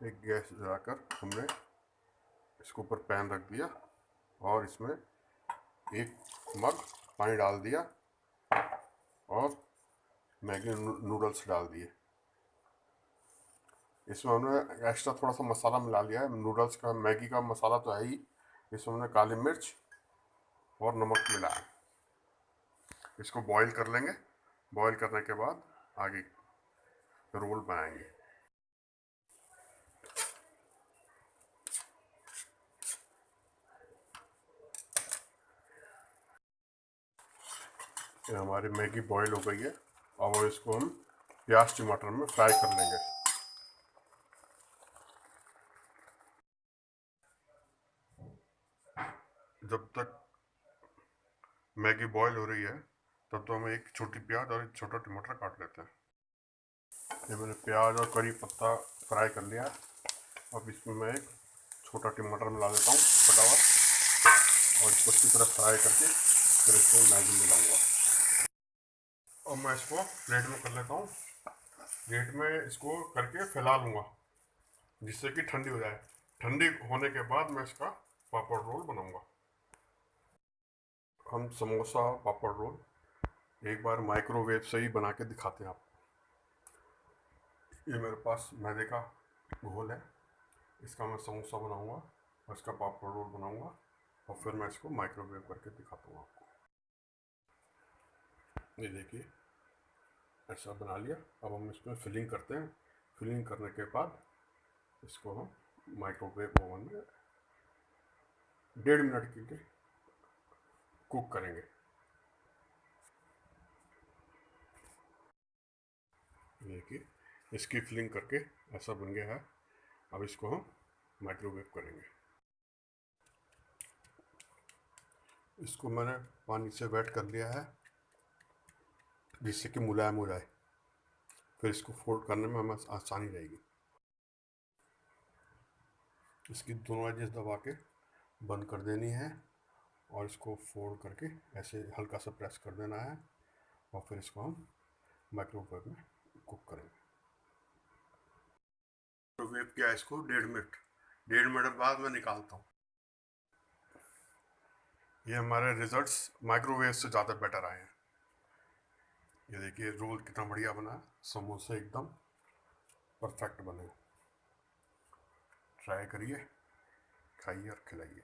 एक गैस जलाकर हमने इसके ऊपर पैन रख दिया और इसमें एक मग पानी डाल दिया और मैगी नूडल्स डाल दिए। इसमें हमने एक्स्ट्रा थोड़ा सा मसाला मिला लिया है, नूडल्स का मैगी का मसाला तो है ही। इसमें हमने काली मिर्च और नमक मिलाया। इसको बॉईल कर लेंगे। बॉईल करने के बाद आगे रोल बनाएंगे। ये हमारी मैगी बॉईल हो गई है। अब इसको हम प्याज टमाटर में फ्राई कर लेंगे। जब तक मैगी बॉईल हो रही है तब तो हम एक छोटी प्याज और एक छोटा टमाटर काट लेते हैं। ये मैंने प्याज और करी पत्ता फ्राई कर लिया। अब इसमें मैं एक छोटा टमाटर मिला देता हूँ फटाफट और इसको अच्छी तरह फ्राई करके फिर इसमें मैगी मिलाऊंगा। अब मैं इसको प्लेट में कर लेता हूँ। प्लेट में इसको करके फैला लूँगा जिससे कि ठंडी हो जाए। ठंडी होने के बाद मैं इसका पापड़ रोल बनाऊंगा। हम समोसा पापड़ रोल एक बार माइक्रोवेव से ही बना के दिखाते हैं आपको। ये मेरे पास मैदे का घोल है, इसका मैं समोसा बनाऊंगा और इसका पापड़ रोल बनाऊंगा और फिर मैं इसको माइक्रोवेव करके दिखाता हूँ आपको। ये देखिए ऐसा बना लिया। अब हम इसमें फिलिंग करते हैं। फिलिंग करने के बाद इसको हम माइक्रोवेव ओवन में 1.5 मिनट के लिए कुक करेंगे। देखिए इसकी फिलिंग करके ऐसा बन गया है। अब इसको हम माइक्रोवेव करेंगे। इसको मैंने पानी से वेट कर लिया है जिससे कि मुलायम हो जाए। फिर इसको फोल्ड करने में हमें आसानी रहेगी। इसकी दोनों एजेस दबा के बंद कर देनी है और इसको फोल्ड करके ऐसे हल्का सा प्रेस कर देना है और फिर इसको हम माइक्रोवेव में कुक करेंगे। माइक्रोवेव किया इसको 1.5 मिनट बाद मैं निकालता हूँ। ये हमारे रिजल्ट्स माइक्रोवेव से ज़्यादा बेटर आए हैं। ये देखिए रोल कितना बढ़िया बना है। समोसे एकदम परफेक्ट बने। ट्राई करिए, खाइए और खिलाइए।